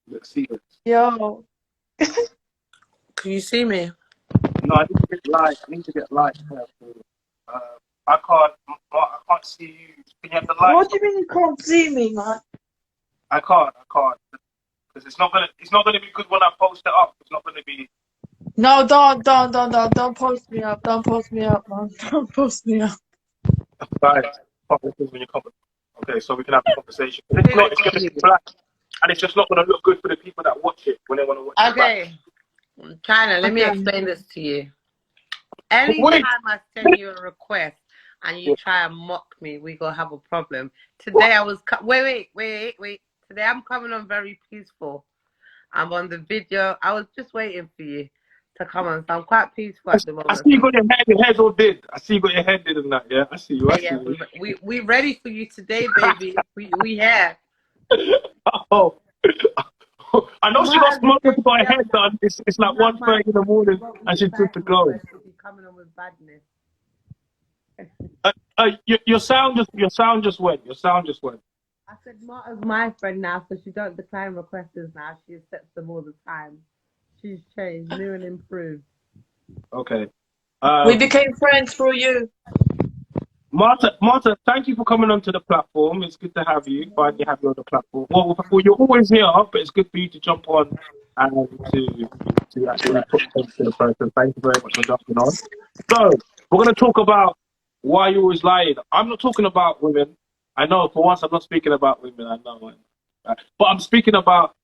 Let's see it. Yo. Can you see me? No, I need to get light. I need to get light. Uh, I can't see you. Can you have the light? What do you mean you can't see me, man? I can't. Because it's not gonna be good when I post it up. It's not gonna be. No, don't post me up. Don't post me up, man. Don't post me up. Right. When you come. Okay, so we can have a conversation. If not, it's gonna be black, and it's just not gonna look good for the people that watch it when they want to watch it. Okay. China, let me explain this to you. Anytime I send you a request and you try and mock me, we gonna have a problem. Today I was wait. Today I'm coming on very peaceful. I'm on the video. I was just waiting for you to come on, so I'm quite peaceful at the moment. I see you got your head all did. I see you got your head did and that. Yeah, I see you. We ready for you today, baby. we here. Oh. I know she got smoke to got her head done. It's like 1:30 in the morning and she's good to go. Coming on with badness. Your sound just went. I said Marta's my friend now, so she don't decline requests now. She accepts them all the time. She's changed, new and improved. Okay. We became friends through you. Marta, thank you for coming onto the platform. It's good to have you. Finally have you on the platform. Well, you're always here, but it's good for you to jump on and to actually put things to the person. Thank you very much for jumping on. So, we're going to talk about why you always lying. I'm not talking about women. I know, for once, I'm not speaking about women. I know. But I'm speaking about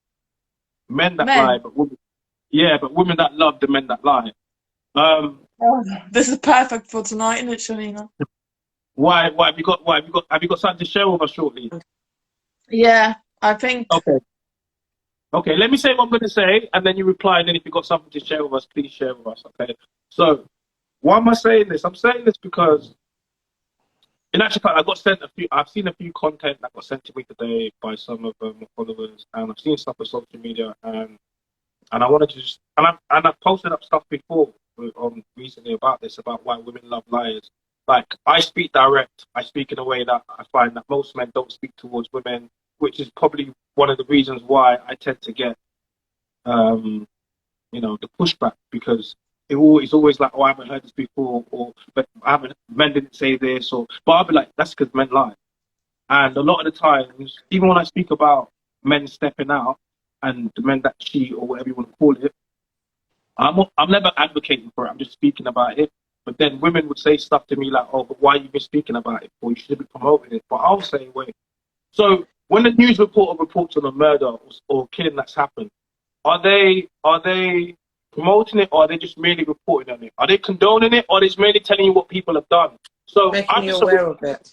men that lie, but women. Yeah, but women that love the men that lie. This is perfect for tonight, isn't it, Shalina? Why have you got something to share with us shortly? Yeah, I think. Okay, let me say what I'm going to say, and then you reply, and then if you've got something to share with us, please share with us, okay? So, why am I saying this? I'm saying this because, in actual fact, I've seen a few content that got sent to me today by some of my followers, and I've seen stuff on social media, and I wanted to just, and I've posted up stuff before, recently about this, about why women love liars. Like, I speak direct. I speak in a way that I find that most men don't speak towards women, which is probably one of the reasons why I tend to get, the pushback, because it's always like, oh, I haven't heard this before, but men didn't say this, but I'll be like, that's because men lie. And a lot of the times, even when I speak about men stepping out and the men that cheat or whatever you want to call it, I'm never advocating for it. I'm just speaking about it. But then women would say stuff to me like, oh, but why are you been speaking about it? Or you should be promoting it. But I'll say, wait. So when the news reporter reports on a murder or killing that's happened, are they promoting it, or are they just merely reporting on it? Are they condoning it, or are they just merely telling you what people have done? So making you aware of it.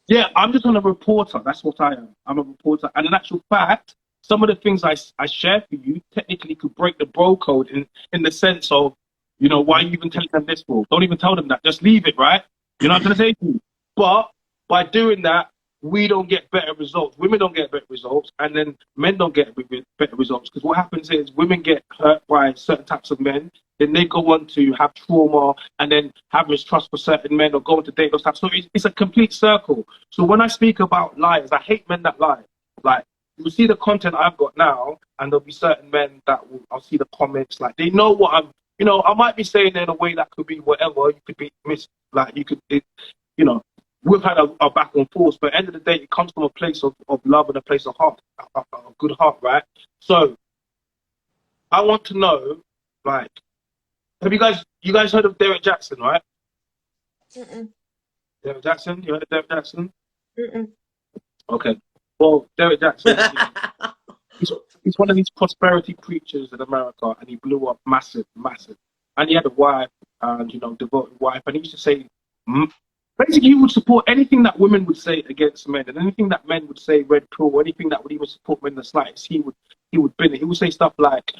Yeah, I'm just a reporter. That's what I am. I'm a reporter. And in actual fact, some of the things I share for you technically could break the bro code in the sense of, why are you even telling them this for? Don't even tell them that. Just leave it, right? You're not going to say to you. But by doing that, we don't get better results. Women don't get better results, and then men don't get better results. Because what happens is women get hurt by certain types of men, then they go on to have trauma and then have mistrust for certain men or go on to date those types. So it's a complete circle. So when I speak about liars, I hate men that lie. Like, you see the content I've got now, and there'll be certain men that I'll see the comments, like they know what I'm. I might be saying it in a way that could be whatever. You could be we've had a back and forth, but at the end of the day, it comes from a place of love and a place of heart, a good heart, right? So I want to know, like, have you guys heard of Derek Jackson, right? Derek Jackson, you heard of Derek Jackson? Okay. Well, Derek Jackson, he's one of these prosperity preachers in America, and he blew up massive. And he had a wife, and devoted wife, and he used to say, basically, he would support anything that women would say against men, and anything that men would say red pill, or anything that would even support men in the slightest, he would bin it. He would say stuff like,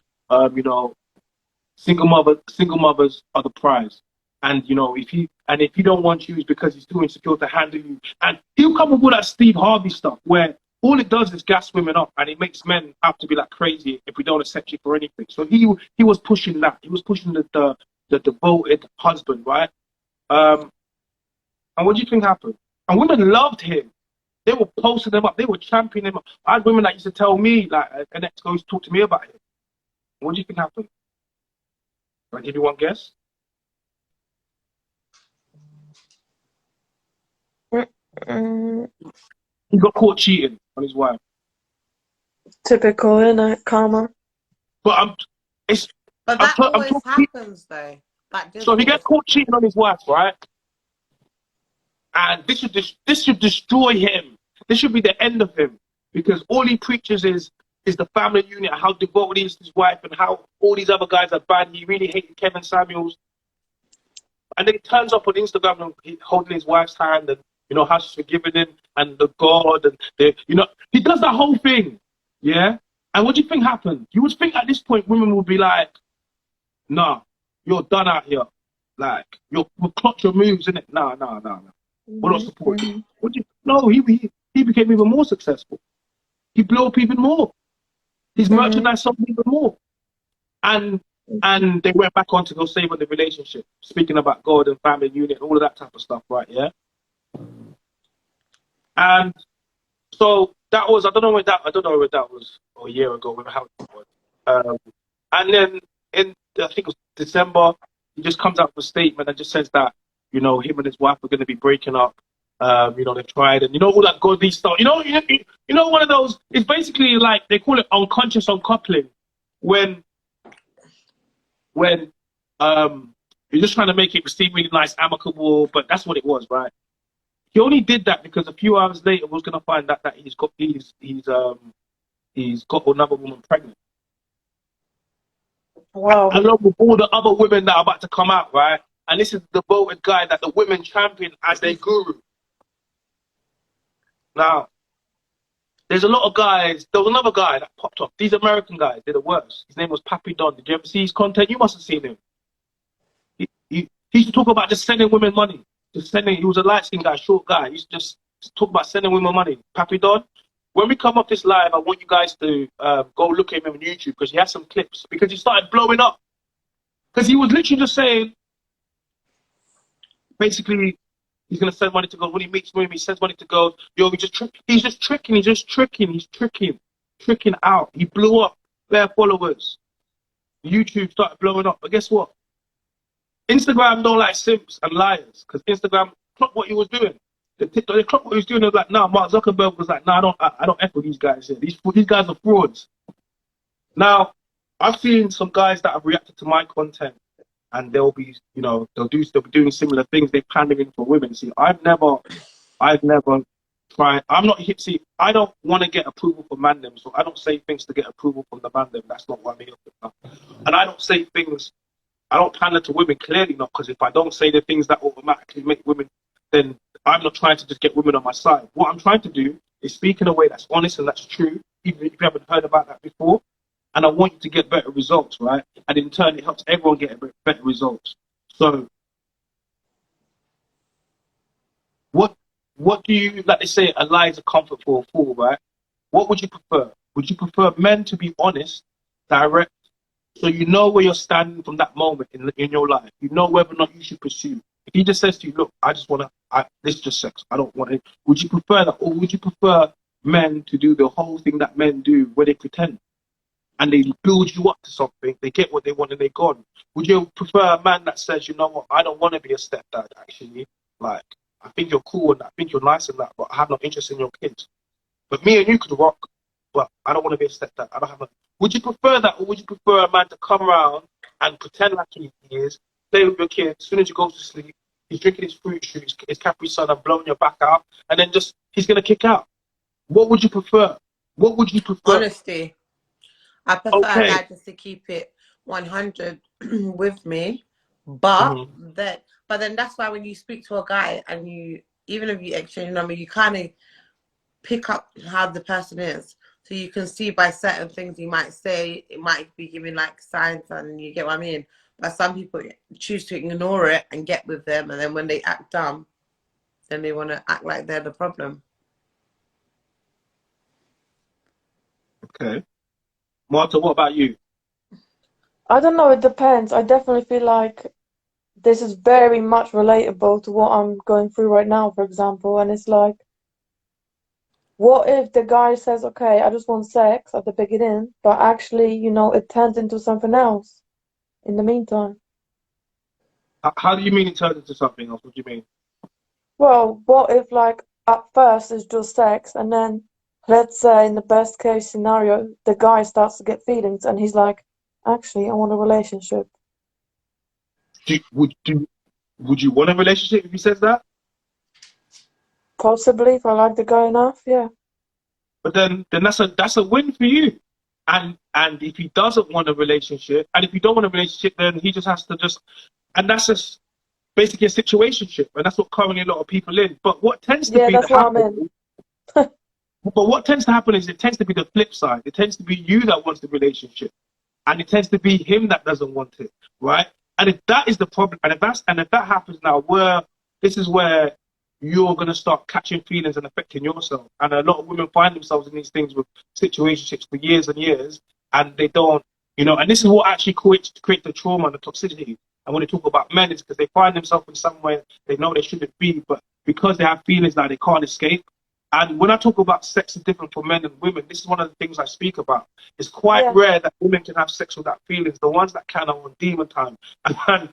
single mothers are the prize, and if he don't want you, it's because he's too insecure to handle you, and he'll come up with that Steve Harvey stuff where all it does is gas women up, and it makes men have to be like crazy if we don't accept you for anything. So he was pushing that. He was pushing the devoted husband, right? And what do you think happened? And women loved him. They were posting them up. They were championing them up. I had women that used to tell me, like, an ex goes to talk to me about it. What do you think happened? Can I give you one guess? Mm, He got caught cheating on his wife. typical, innit? Karma. But But I'm that always talking. happens, though. That does So he always gets caught happen. cheating on his wife, right? And this should destroy him. This should be the end of him, because all he preaches is the family unit, how devoted he is to his wife, and how all these other guys are bad. He really hated Kevin Samuels, and then he turns up on Instagram and holding his wife's hand, and how she's forgiven him, and the God, and he does that whole thing, yeah. And what do you think happened? You would think at this point women would be like, "Nah, you're done out here. Like you'll clock your moves, innit? Nah. We're not supporting you." What do you? No, he became even more successful. He blew up even more. His merchandise sold even more. And they went back on to go save on the relationship, speaking about God and family unit and all of that type of stuff, right? Yeah. And so that was, I don't know where that was, or a year ago, when how it was. And then I think it was December, he just comes out with a statement and just says that, him and his wife are going to be breaking up. They've tried, and all that godly stuff. One of those. It's basically like they call it unconscious uncoupling, when you're just trying to make it seem really nice, amicable, but that's what it was, right? He only did that because a few hours later was going to find out that he's got another woman pregnant. Wow. Along with all the other women that are about to come out, right? And this is the devoted guy that the women champion as their guru. Now, there's a lot of guys. There was another guy that popped up. These American guys, they're the worst. His name was Pappy Don. Did you ever see his content? You must have seen him. He used to talk about just sending women money. He was a light-skinned guy, short guy. He used to just talk about sending women money. Pappy Don. When we come off this live, I want you guys to go look at him on YouTube, because he has some clips. Because he started blowing up. Because he was literally just saying, basically, he's going to send money to girls. When he meets women, he sends money to girls. Yo, he's just tricking out. He blew up, bare followers. YouTube started blowing up. But guess what? Instagram don't like simps and liars, because Instagram clocked what he was doing. They clocked what he was doing. They was like, nah, Mark Zuckerberg was like, nah, I don't echo these guys here. These guys are frauds. Now, I've seen some guys that have reacted to my content, and they'll be doing similar things. They're pandering for women. See, I've never tried. I'm not here. See, I don't want to get approval from mandem, so I don't say things to get approval from the mandem. That's not what I'm here for. And I don't say things. I don't pander to women, clearly not, because if I don't say the things that automatically make women, then I'm not trying to just get women on my side. What I'm trying to do is speak in a way that's honest and that's true, even if you haven't heard about that before. And I want you to get better results, right? And in turn, it helps everyone get better results. So, what do you, like they say, a lie is a comfort for a fool, right? What would you prefer? Would you prefer men to be honest, direct, so you know where you're standing from that moment in your life? You know whether or not you should pursue. If he just says to you, look, I just want to, this is just sex, I don't want it. Would you prefer that? Or would you prefer men to do the whole thing that men do, where they pretend? And they build you up to something, they get what they want and they're gone. Would you prefer a man that says, you know what, I don't want to be a stepdad, actually. Like, I think you're cool and I think you're nice and that, but I have no interest in your kids. But me and you could rock, but I don't want to be a stepdad. I don't have a... Would you prefer that, or would you prefer a man to come around and pretend like he is, play with your kids, as soon as you go to sleep, he's drinking his fruit juice, his Capri Sun, and blowing your back out, and then just, he's going to kick out? What would you prefer? What would you prefer? Honesty. I prefer a guy just to keep it 100 with me, but then that's why when you speak to a guy and you, even if you exchange number, you kind of pick up how the person is. So you can see by certain things he might say, it might be giving like signs, and you get what I mean. But some people choose to ignore it and get with them, and then when they act dumb, then they want to act like they're the problem. Okay. Marta, what about you? I don't know, it depends. I definitely feel like this is very much relatable to what I'm going through right now, for example. And it's like, What if the guy says, okay, I just want sex at the beginning, but actually, it turns into something else in the meantime? How do you mean it turns into something else? What do you mean? Well, what if, like, at first it's just sex, and then, let's say, in the best case scenario, the guy starts to get feelings, and he's like, actually, I want a relationship. Would you want a relationship if he says that? Possibly, if I like the guy enough, yeah. But then that's a win for you. And if he doesn't want a relationship, and if you don't want a relationship, then he just has to just, and that's just basically a situationship, and that's what currently a lot of people in. But what tends to Yeah, be the that's what I'm in. happen, but what tends to happen is it tends to be the flip side. It tends to be you that wants the relationship, and it tends to be him that doesn't want it, right? And if that is the problem, and if that happens now, this is where you're going to start catching feelings and affecting yourself. And a lot of women find themselves in these things with situationships for years and years, and they don't, and this is what actually creates the trauma and the toxicity. And when they talk about men, it's because they find themselves in somewhere they know they shouldn't be, but because they have feelings that they can't escape. And when I talk about sex is different for men and women, this is one of the things I speak about. It's quite Yeah. rare that women can have sex without feelings. The ones that can are on demon time. And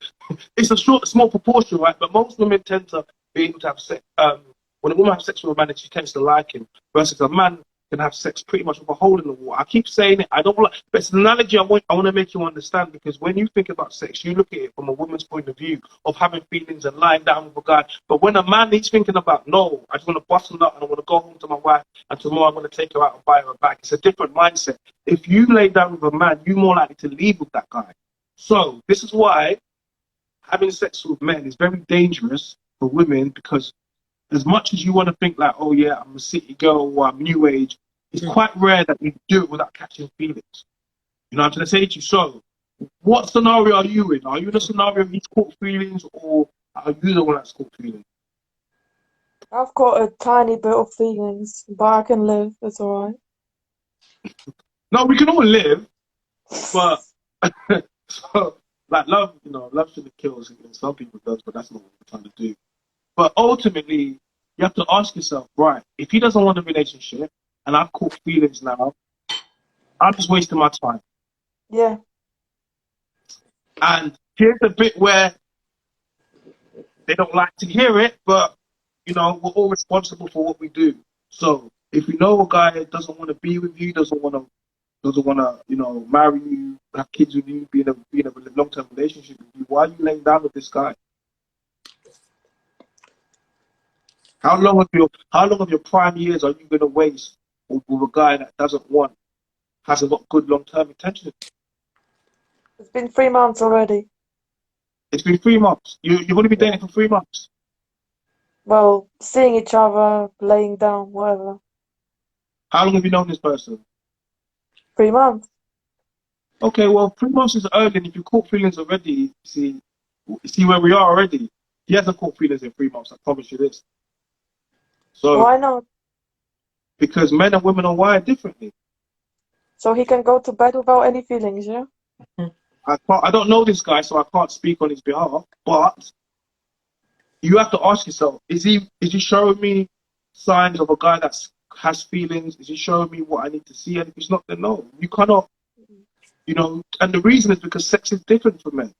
it's a small proportion, right? But most women tend to be able to have sex. When a woman has sex with a man, she tends to like him, versus a man can have sex pretty much with a hole in the wall. I keep saying it. I don't like, but it's an analogy I want to make you understand, because when you think about sex, you look at it from a woman's point of view of having feelings and lying down with a guy. But when a man is thinking about, no, I just want to bustle up and I want to go home to my wife, and tomorrow I'm going to take her out and buy her a bag. It's a different mindset. If you lay down with a man, you're more likely to leave with that guy. So this is why having sex with men is very dangerous for women, because as much as you want to think like, oh yeah, I'm a city girl or I'm new age, it's quite rare that you do it without catching feelings. You know what I'm trying to say to you? So, what scenario are you in? Are you in a scenario he's caught feelings, or are you the one that's caught feelings? I've got a tiny bit of feelings, but I can live. It's all right. No, we can all live, but so, like love, love shouldn't kill us. Some people does, but that's not what we're trying to do. But ultimately, you have to ask yourself, right, if he doesn't want a relationship and I've caught feelings now, I'm just wasting my time. Yeah. And here's the bit where they don't like to hear it, but, we're all responsible for what we do. So if you know a guy doesn't want to be with you, doesn't want to, marry you, have kids with you, be in a long-term relationship with you, why are you laying down with this guy? How long of your prime years are you going to waste with a guy that hasn't got good long-term intentions? It's been 3 months already. It's been 3 months. You've only been dating for 3 months. Well, seeing each other, laying down, whatever. How long have you known this person? 3 months. Okay, well, 3 months is early, and if you caught feelings already, see where we are already. He hasn't caught feelings in 3 months, I promise you this. So, why not? Because men and women are wired differently. So he can go to bed without any feelings, yeah? I don't know this guy, so I can't speak on his behalf. But you have to ask yourself: is he showing me signs of a guy that has feelings? Is he showing me what I need to see? And if he's not, then no. You cannot. And the reason is because sex is different for men.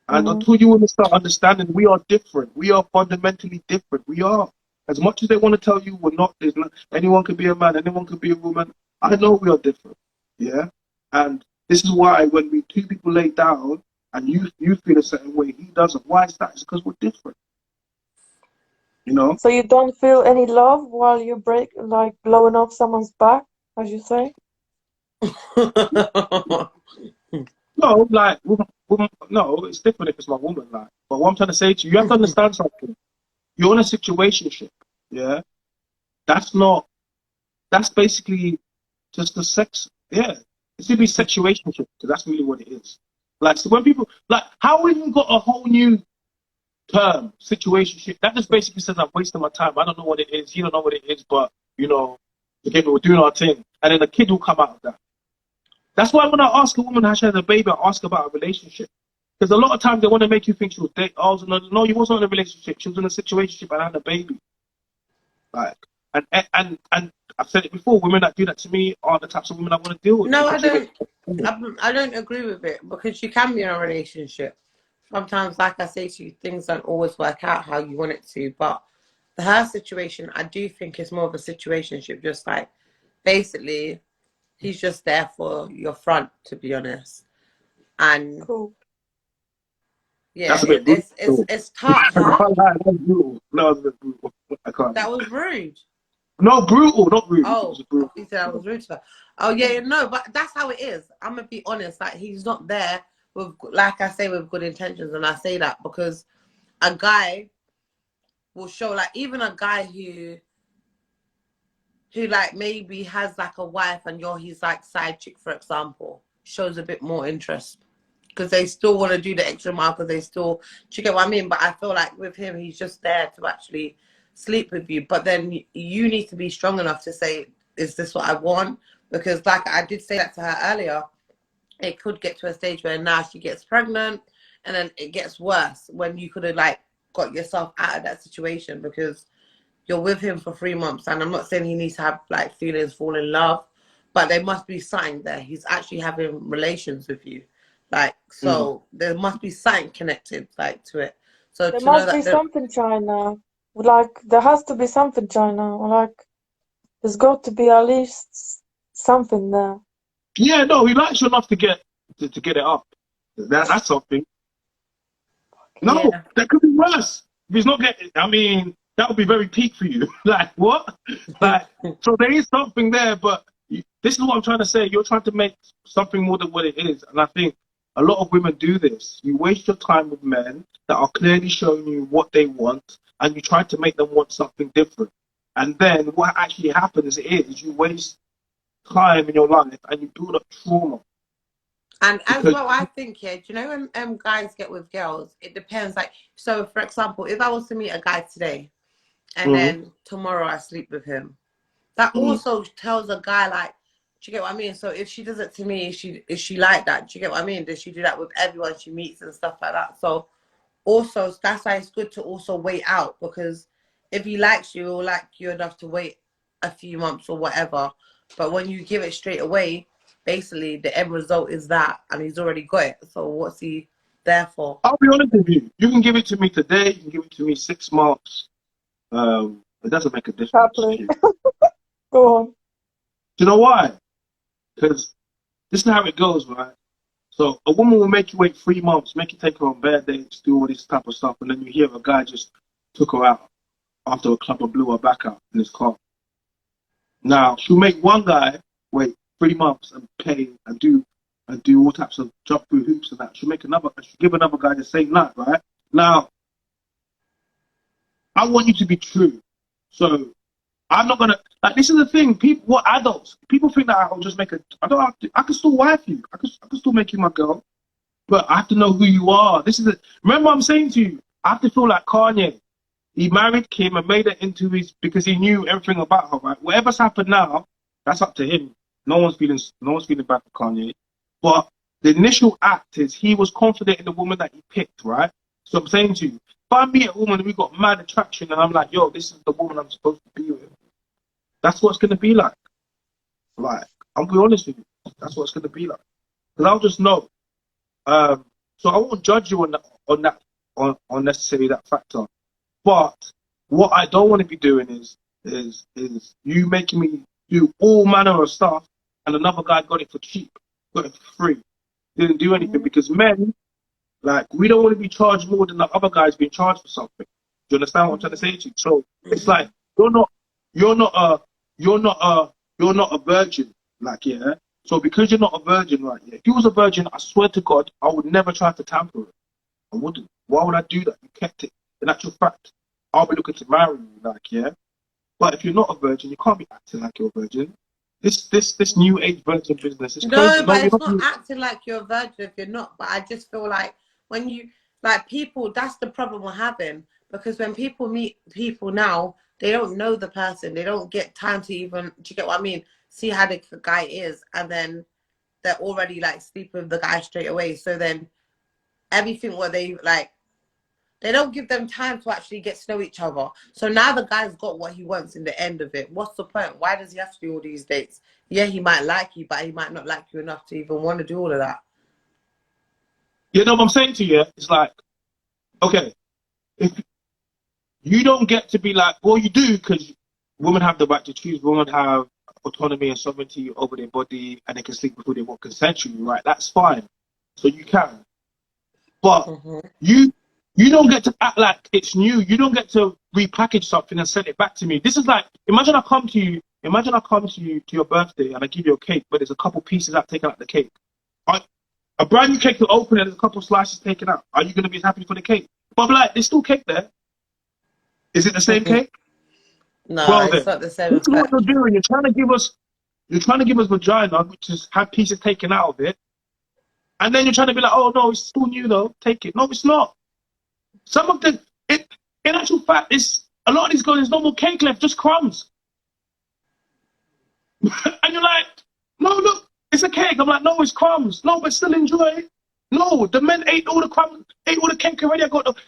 And until you want to start understanding, we are different. We are fundamentally different. We are. As much as they want to tell you we're not, anyone can be a man, anyone can be a woman. I know we are different. Yeah. And this is why when two people lay down and you feel a certain way, he doesn't. Why is that? It's because we're different. So you don't feel any love while you blowing off someone's back, as you say? No, like, no, it's different if it's my woman, like. But what I'm trying to say to you, you have to understand something. You're in a situationship, yeah? That's basically just the sex, yeah. It should be situationship, because that's really what it is. Like, so when people, like, how have you got a whole new term, situationship? That just basically says I'm wasting my time. I don't know what it is. You don't know what it is, but, again, we're doing our thing. And then a kid will come out of that. That's why when I ask a woman how she has a baby, I ask about a relationship. Because a lot of times they want to make you think she was dating. No, you wasn't in a relationship. She was in a situationship and had a baby. Like, And I've said it before. Women that do that to me are the types of women I want to deal with. No, I don't. I don't agree with it because you can be in a relationship. Sometimes, like I say to you, things don't always work out how you want it to. But her situation, I do think is more of a situationship. Just like basically, he's just there for your front, to be honest. And Cool. yeah, That's a bit brutal. it's tough, I huh? can't lie, that's brutal. No, it's a bit brutal. I can't. That was rude. No, brutal, not rude. It Oh, was brutal. he said I was rude to her. Oh yeah, no, but that's how it is. I'm gonna be honest. Like he's not there with, like I say, with good intentions, and I say that because a guy will show, like even a guy who like maybe has like a wife and you're his like side chick, for example, shows a bit more interest because they still want to do the extra mile because they still, do you get what I mean? But I feel like with him, he's just there to actually sleep with you. But then you need to be strong enough to say, is this what I want? Because like I did say that to her earlier, it could get to a stage where now she gets pregnant and then it gets worse when you could have like got yourself out of that situation because you're with him for 3 months. And I'm not saying he needs to have like feelings, fall in love, but there must be something there. He's actually having relations with you. Like, so there must be something connected like to it. So There to know must be that something, China. Like, there has to be something, China. Like, there's got to be at least something there. Yeah, no, he likes you enough to get it up. That's something. No, yeah. that could be worse. If he's not getting, I mean, that would be very peak for you. Like what? Like, so there is something there, but this is what I'm trying to say. You're trying to make something more than what it is, and I think a lot of women do this. You waste your time with men that are clearly showing you what they want, and you try to make them want something different. And then what actually happens is you waste time in your life and you build up trauma. And as Because well, I think, yeah, do you know when guys get with girls, it depends. Like, so for example, if I was to meet a guy today and Mhm, then tomorrow I sleep with him, that mhm. also tells a guy like, do you get what I mean? So if she does it to me, is she like that? Do you get what I mean? Does she do that with everyone she meets and stuff like that? So also that's why it's good to also wait out because if he likes you or like you enough to wait a few months or whatever, but when you give it straight away, basically the end result is that and he's already got it. So what's he there for? I'll be honest with you. You can give it to me today. You can give it to me 6 months. It doesn't make a difference. Happily. Do Go on. you know why? Because this is how it goes, right? So a woman will make you wait 3 months, make you take her on bad dates, do all this type of stuff, and then you hear a guy just took her out after a club and blew her back out in his car. Now she'll make one guy wait 3 months and pay and do all types of jump through hoops and that. She'll give another guy the same night, right? Now I want you to be true. So I'm not gonna like. This is the thing. People, what adults? People think that I'll just make a. I don't have to. I can still wife you. I can still make you my girl. But I have to know who you are. This is it. Remember, I'm saying to you, I have to feel like Kanye. He married Kim and made her into his because he knew everything about her. Right? Whatever's happened now, that's up to him. No one's feeling bad for Kanye. But the initial act is he was confident in the woman that he picked. Right. So I'm saying to you, if I meet a woman and we got mad attraction, and I'm like, yo, this is the woman I'm supposed to be with. That's what it's gonna be like. Like, I'll be honest with you. That's what it's gonna be like. Because I'll just know. So I won't judge you on necessarily that factor. But what I don't want to be doing is you making me do all manner of stuff, and another guy got it for cheap, got it for free, didn't do anything because men like we don't want to be charged more than the other guys being charged for something. Do you understand what I'm trying to say to you? So it's like you're not you're not a you're not a you're not a virgin, like yeah. So because you're not a virgin, right? Yeah, if you was a virgin, I swear to God, I would never try to tamper it. I wouldn't. Why would I do that? You kept it. In actual fact, I'll be looking to marry you, like yeah. But if you're not a virgin, you can't be acting like you're a virgin. This new age virgin business is crazy. No, No, but you're it's not. not acting like you're a virgin if you're not. But I just feel like when you like people, that's the problem we're having. Because when people meet people now, they don't know the person. They don't get time to even, do you get what I mean? See how the guy is, and then they're already like sleeping with the guy straight away. So then everything what they like, They don't give them time to actually get to know each other. So now the guy's got what he wants in the end of it. What's the point? Why does he have to do all these dates? Yeah, he might like you, but he might not like you enough to even want to do all of that. You know what I'm saying to you? It's like, okay, if you don't get to be like, well, you do, because women have the right to choose. Women have autonomy and sovereignty over their body, and they can sleep with who they want consensually, right? That's fine. So you can. But you don't get to act like it's new. You don't get to repackage something and send it back to me. This is like, imagine I come to you to your birthday and I give you a cake, but there's a couple pieces I've taken out the cake. A brand new cake to open and there's a couple slices taken out. Are you going to be happy for the cake? But I'm like, there's still cake there. Is it the same cake? No, Well, it's then, not the same. this is what you're doing. You're trying to give us vagina, which is have pieces taken out of it. And then you're trying to be like, oh no, it's still new though. Take it. No, it's not. Some of them, in actual fact, it's a lot of these girls. There's no more cake left, just crumbs. And you're like, no, look, it's a cake. I'm like, no, it's crumbs. No, but still enjoy it. No, the men ate all the crumbs, ate all the cake already.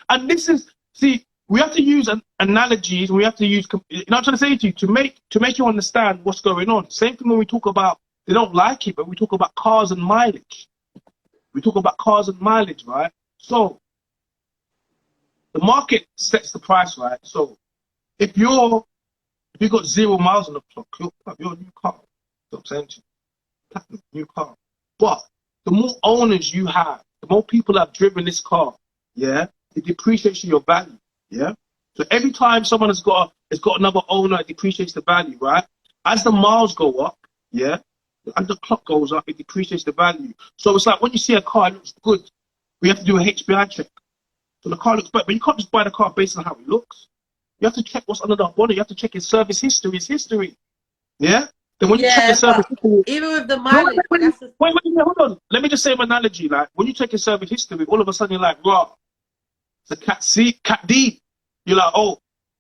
And this is, see, we have to use analogies. We have to use, you know what I'm trying to say to you, to make you understand what's going on. Same thing when we talk about, they don't like it, but we talk about cars and mileage. We talk about cars and mileage, right? So the market sets the price, right? So if you've got 0 miles on the clock, you're a new car. You know what I'm saying to you? Platinum, new car. But the more owners you have, the more people have driven this car, yeah, it depreciates your value, yeah. So every time someone has got another owner, it depreciates the value, right? As the miles go up, yeah, and the clock goes up, it depreciates the value. So it's like when you see a car, it looks good, we have to do a HPI check. So the car looks better, but you can't just buy the car based on how it looks. You have to check what's under the bonnet. You have to check its service history. Its history, yeah. Then when you check your service history, even with the mileage, wait, hold on. Let me just say an analogy. Like when you check your service history, all of a sudden you're like, "Raw, it's a cat C, cat D." You're like, "Oh,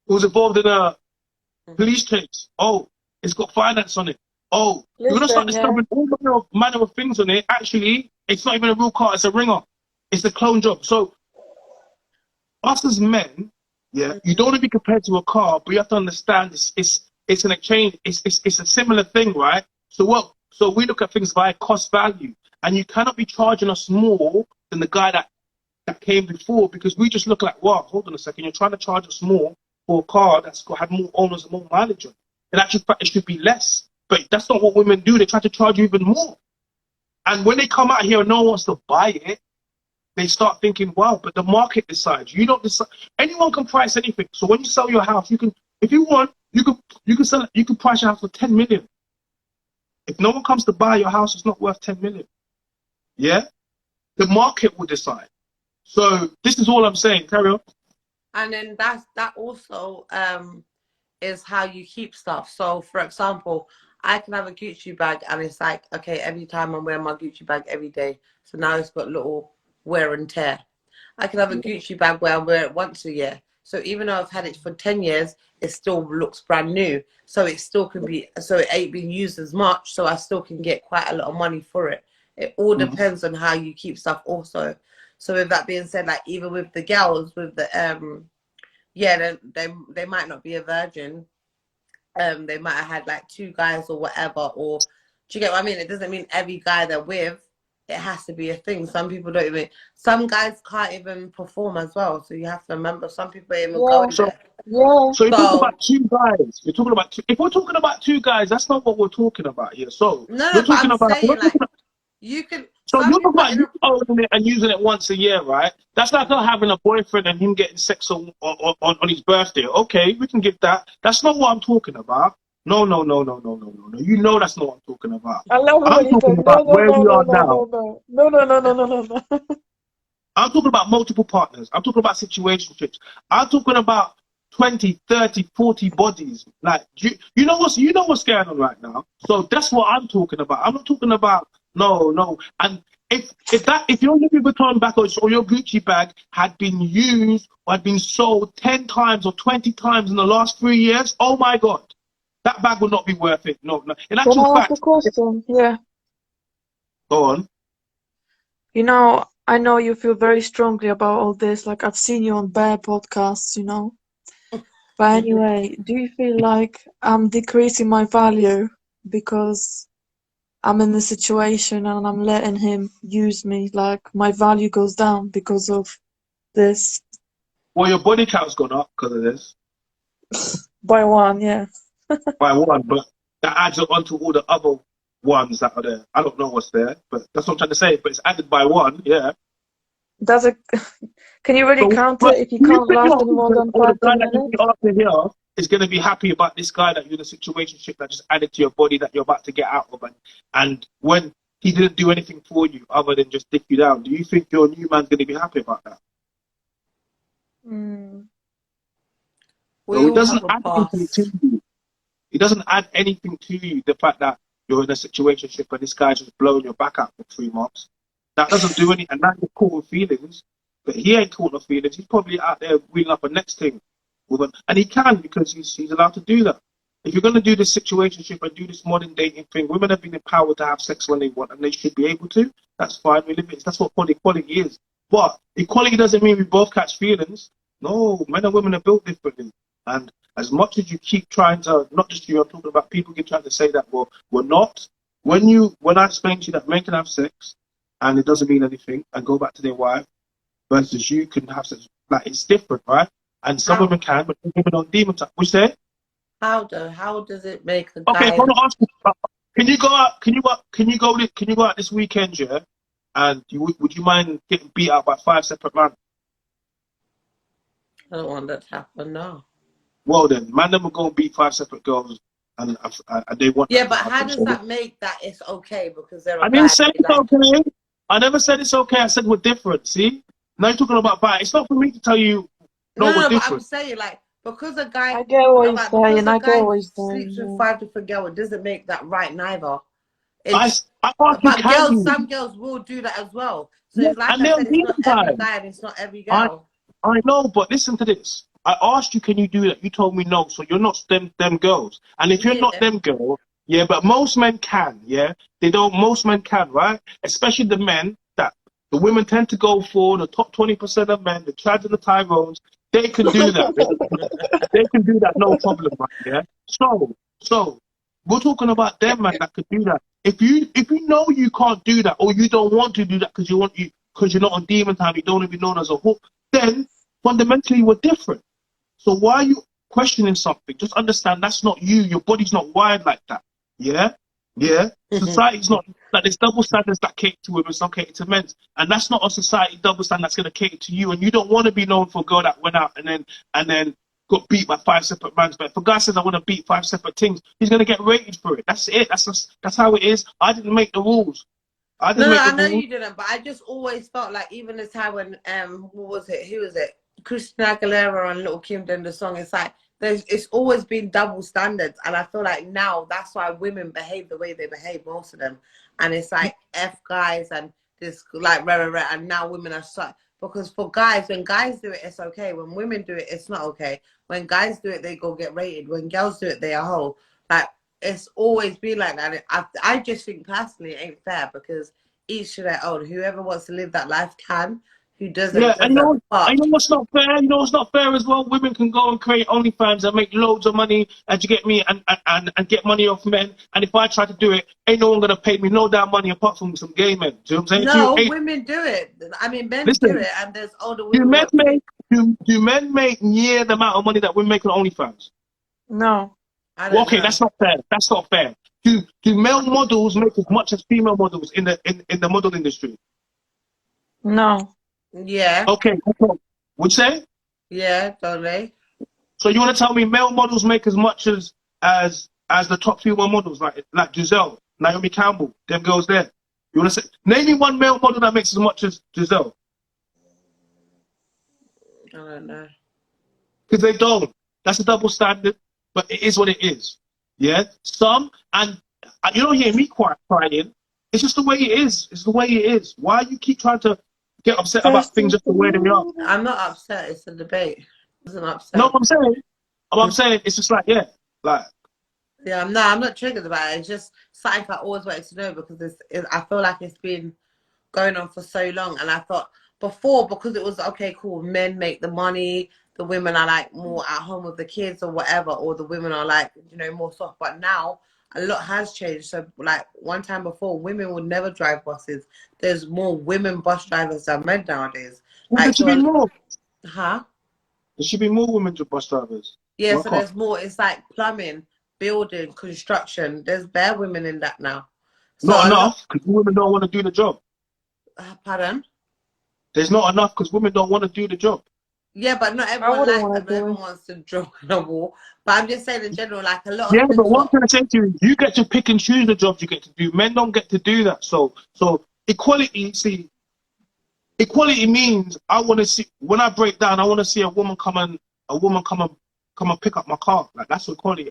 it was involved in a police case. Oh, it's got finance on it. Oh, you're gonna start discovering all manner of things on it. Actually, it's not even a real car. It's a ringer. It's a clone job." So us as men, yeah, you don't want to be compared to a car, but you have to understand it's an exchange. It's a similar thing, right? So we look at things by cost value, and you cannot be charging us more than the guy that came before, because we just look like, wow, hold on a second, you're trying to charge us more for a car that's had more owners and more mileage on it. In actual fact, it should be less, but that's not what women do. They try to charge you even more, and when they come out here and no one wants to buy it, they start thinking, wow, but the market decides. You don't decide. Anyone can price anything. So when you sell your house, you can, if you want, you can sell it, you can price your house for 10 million. If no one comes to buy your house, it's not worth 10 million. Yeah? The market will decide. So this is all I'm saying. Carry on. And then that also is how you keep stuff. So for example, I can have a Gucci bag and it's like, okay, every time I'm wearing my Gucci bag every day. So now it's got little wear and tear. I can have a Gucci bag where I wear it once a year. So even though I've had it for 10 years, it still looks brand new. So it still can be, so it ain't being used as much. So I still can get quite a lot of money for it. It all depends on how you keep stuff also. So with that being said, like even with the girls, with the, yeah, they might not be a virgin. They might have had like 2 guys or whatever, or do you get what I mean? It doesn't mean every guy they're with, it has to be a thing. Some people don't even, some guys can't even perform as well. So you have to remember, some people ain't even going there. Yeah. So you're talking about 2 guys. You're talking about 2. If we're talking about 2 guys, that's not what we're talking about here. So No, you're but talking I'm about, saying like, you can, so some you're talking people about you owning it and using it once a year, right? That's like not having a boyfriend and him getting sex on his birthday. Okay, we can give that. That's not what I'm talking about. No. You know that's not what I'm talking about. I love it I'm when you say talking about where we are now. no. I'm talking about multiple partners. I'm talking about situationships. I'm talking about 20, 30, 40 bodies. Like, you know what's going on right now. So that's what I'm talking about. I'm not talking about no. And if your Louis Vuitton bag or your Gucci bag had been used or had been sold 10 times or 20 times in the last 3 years, oh my God, that bag would not be worth it. No. In actual fact, question? Yeah. go on. You know, I know you feel very strongly about all this. Like I've seen you on Bear podcasts, you know. But anyway, do you feel like I'm decreasing my value because I'm in this situation and I'm letting him use me? Like my value goes down because of this. Well, your body count's gone up because of this By one, yeah. by one, but that adds up onto all the other ones that are there. I don't know what's there, but that's what I'm trying to say. But it's added by one, yeah. Does it? Can you really count But it if you do you can't think last any more than the five, guy ten that you minutes? meet after here is going to be happy about this guy that you're in a situationship that just added to your body that you're about to get out of, and when he didn't do anything for you other than just dick you down, do you think your new man's going to be happy about that? Mm. We No, it all doesn't have a add anything to past. you. It doesn't add anything to you, the fact that you're in a situationship and this guy's just blowing your back out for 3 months. That doesn't do anything. And now you're caught with feelings, but he ain't caught no feelings. He's probably out there wheeling up a next thing. And he can because he's allowed to do that. If you're going to do this situationship and do this modern dating thing, women have been empowered to have sex when they want and they should be able to. That's fine. We live it. That's what equality is. But equality doesn't mean we both catch feelings. No, men and women are built differently. And as much as you keep trying to, not just you, I'm talking about people keep trying to say that, well, we're not. When I explain to you that men can have sex and it doesn't mean anything and go back to their wife versus you can have sex, like it's different, right? And some How? women can, but some women don't demon time. Which say? How though? How does it make the Okay, I guy? want to ask you, can you go out? Can you go out this weekend, yeah? And would you mind getting beat out by 5 separate men? I don't want that to happen. No. Well then, man, them will go and beat 5 separate girls, and they want Yeah, that to but how happen. does So that make that it's okay because they're I a didn't guy? say it's Like, okay. I never said it's okay. I said we're different. See, now you're talking about fight. It's not for me to tell you no, we're no, but I'm different. saying like because a guy, I get what he's like because saying. a I get guy what he's sleeps saying. with Yeah. 5 different girls, it doesn't make that right neither. I It's I thought you but can girls, do. some girls will do that as well. So Yeah, it's like and I they'll said, it's not demon every time. guy and it's not every I girl. I know, but listen to this. I asked you, can you do that? You told me no. So you're not them girls. And if you're not Yeah. them girls, yeah, but most men can, yeah. They don't. Most men can, right? Especially the men that the women tend to go for. The top 20% of men, the Chads and the Tyrones, they can do that. They can do that, no problem, right? Yeah. So we're talking about them, man, that could do that. If you know you can't do that, or you don't want to do that because you're not on demon time, you don't even know there's a hook, then fundamentally we're different. So why are you questioning something? Just understand that's not you. Your body's not wired like that. Yeah? Yeah? Society's not like there's double standards that cater to women, some cater to men. And that's not a society double standard that's gonna cater to you. And you don't want to be known for a girl that went out and then got beat by 5 separate men. But if a guy says I want to beat 5 separate things, he's gonna get rated for it. That's it. That's how it is. I didn't make the rules. I didn't No, make the I know rules. you didn't, but I just always felt like even the time when what was it? Who was it? Christina Aguilera and Little Kim did the song. It's like it's always been double standards, and I feel like now that's why women behave the way they behave, most of them, and it's like F guys and this like rah, rah, rah, and now women are so because for guys, when guys do it, it's okay. When women do it, it's not okay. When guys do it, they go get rated. When girls do it, they are whole. Like it's always been like that. I just think personally it ain't fair because each to their own. Whoever wants to live that life can. Who Yeah, doesn't, and doesn't. I But know what's not fair. You know what's not fair as well. Women can go and create OnlyFans and make loads of money, and you get me and get money off men. And if I try to do it, ain't no one gonna pay me no damn money apart from some gay men. Do you know what I'm saying? no, Ain't, women do it. I mean, men do listen, it, and there's older do women men what do. make do men make near the amount of money that women make on OnlyFans? No. I Well, don't okay, know. that's not fair. That's not fair. Do male models make as much as female models in the model industry? No. Yeah, Okay, would you say? yeah, don't they? So you want to tell me male models make as much as the top female models, like Giselle, Naomi Campbell, them girls there? You want to say name me one male model that makes as much as Giselle? I don't know. Because they don't. That's a double standard, but it is what it is. Yeah, some and you don't hear me crying. It's just the way it is. It's the way it is. Why you keep trying to get upset about things just the way they are? I'm not upset. It's a debate. I wasn't No, upset. I'm saying it's just like yeah, like Yeah, I'm not triggered about it. It's just something I always wanted to know because I feel like it's been going on for so long, and I thought before, because it was okay, cool, men make the money, the women are like more at home with the kids or whatever, or the women are like, you know, more soft. But now a lot has changed. So like one time before, women would never drive buses. There's more women bus drivers than men nowadays. Well, there Like, should be more. huh? There should be more women bus drivers. Yeah, Why so can't? there's more. It's like plumbing, building, construction. There's bare women in that now. So Not a lot. enough, because women don't want to do the job. Pardon? There's not enough because women don't want to do the job. Yeah, but not I everyone wouldn't likes want that. to Not do it. everyone wants to draw on a wall. But I'm just saying in general, like a lot Yeah, of but things. what I'm trying to say to you, you get to pick and choose the jobs you get to do. Men don't get to do that. So equality, see, equality means I want to see, when I break down, I want to see a woman come and pick up my car. Like, that's equality.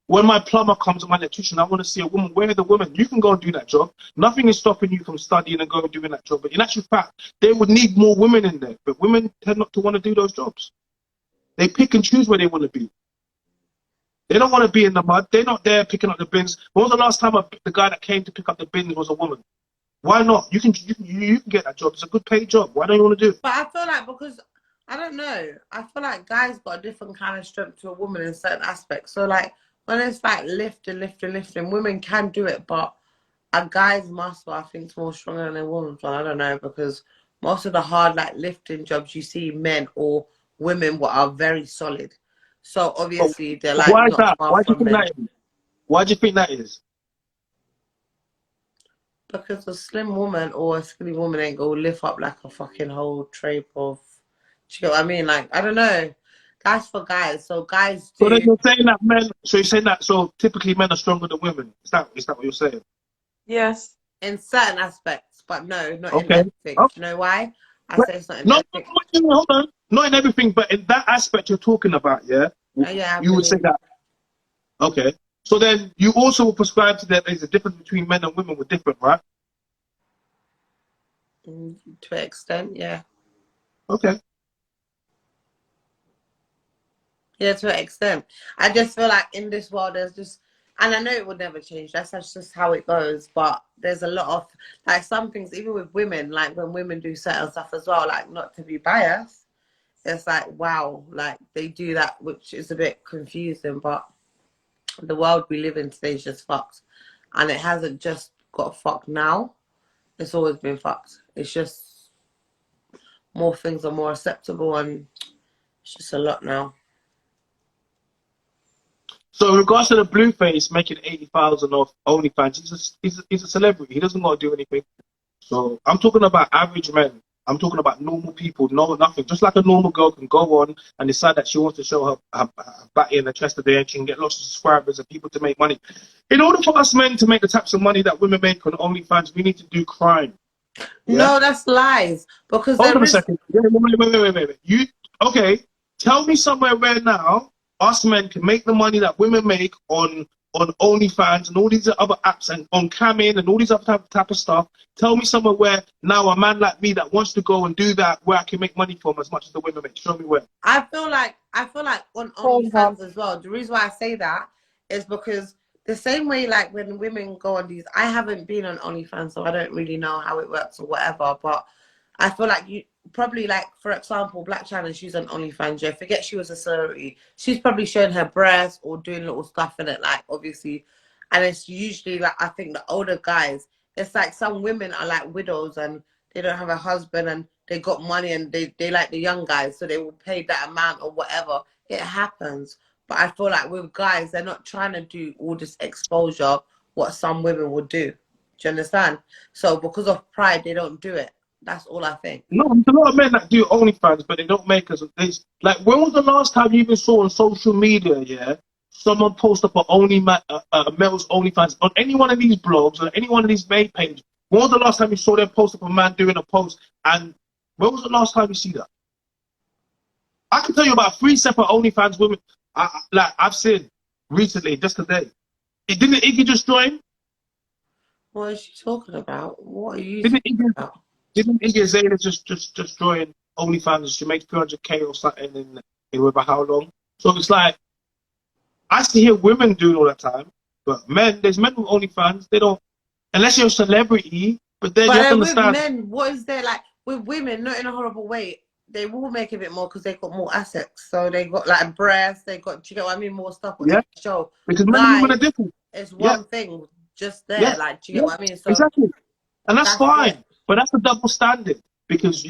When my plumber comes and my electrician, I want to see a woman. Where are the women? You can go and do that job. Nothing is stopping you from studying and going and doing that job. But in actual fact, they would need more women in there. But women tend not to want to do those jobs. They pick and choose where they want to be. They don't want to be in the mud. They're not there picking up the bins. When was the last time the guy that came to pick up the bins was a woman? Why not? You can get that job. It's a good paid job. Why don't you want to do it? But I feel like because I don't know, I feel like guys got a different kind of strength to a woman in certain aspects. So like when it's like lifting, women can do it, but a guy's muscle I think is more stronger than a woman's one. I don't know, because most of the hard like lifting jobs you see men or women what are very solid. So But obviously they're like why is not that? far Why do you from think men. that is? Why do you think that is? Because a slim woman or a skinny woman ain't gonna lift up like a fucking whole tray of. Do you know what I mean? Like, I don't know. That's for guys. So guys So then do you're saying that men. So you're saying that. So typically men are stronger than women. Is that what you're saying? Yes. in certain aspects, but no, not in Okay. everything. Do Okay. you know why? I But say it's not in no, everything. hold on. Not in everything, but in that aspect you're talking about, yeah. Yeah, I You would say believe that. Okay. So then you also will prescribe to that there's a difference between men and women. We're different, right? to an extent, yeah. Okay. Yeah, to an extent. I just feel like in this world, there's just, and I know it will never change. That's just how it goes. But there's a lot of, like, some things, even with women, like when women do certain stuff as well, like not to be biased, it's like, wow, like they do that, which is a bit confusing. But the world we live in today is just fucked. And it hasn't just got fucked now, it's always been fucked. It's just more things are more acceptable, and it's just a lot now. So in regards to the Blueface making 80,000 off OnlyFans, he's a celebrity. He doesn't got to do anything. So I'm talking about average men. I'm talking about normal people, no nothing. Just like a normal girl can go on and decide that she wants to show her batty and the chest of the and she can get lots of subscribers and people to make money. In order for us men to make the types of money that women make on OnlyFans, we need to do crime. Yeah? No, that's lies. Because Hold on there a is. second. Wait. You okay? Tell me somewhere where now us men can make the money that women make on OnlyFans and all these other apps and on Camin and all these other type of stuff. Tell me somewhere where now a man like me that wants to go and do that, where I can make money from as much as the women make. Show me where. I feel like on OnlyFans as well. The reason why I say that is because the same way, like when women go on these, I haven't been on OnlyFans, so I don't really know how it works or whatever. But I feel like you probably, like, for example, Black China, she's on OnlyFans. Yeah, forget she was a celebrity. She's probably showing her breasts or doing little stuff in it, like, obviously. And it's usually like, I think the older guys, it's like some women are like widows and they don't have a husband and they got money and they like the young guys, so they will pay that amount or whatever. It happens. But I feel like with guys, they're not trying to do all this exposure, what some women would do. Do you understand? So because of pride, they don't do it. That's all I think. No, there's a lot of men that do OnlyFans, but they don't make us. Like, when was the last time you even saw on social media, yeah, someone post up a male's OnlyFans on any one of these blogs or any one of these main pages? When was the last time you saw them post up a man doing a post? And when was the last time you see that? I can tell you about 3 separate OnlyFans women I've seen recently, just today. Didn't Iggy just join? What is she talking about? What are you Didn't talking Iggy, about? didn't Iggy Azalea just join OnlyFans? She makes 300K or something in whatever how long. So it's like, I see hear women doing all the time, but men, there's men with OnlyFans, they don't, unless you're a celebrity But then But you have to with understand. men, what is there like with women? Not in a horrible way. They will make a bit more because they got more assets. So they got like breasts. They got. Do you get what I mean? More stuff what they Yeah, can show. because men and women are Guys, different. it's Yeah, one thing just there. yeah, Like, do you get yeah, what I mean? So exactly. And that's that's it. fine. But that's a double standard because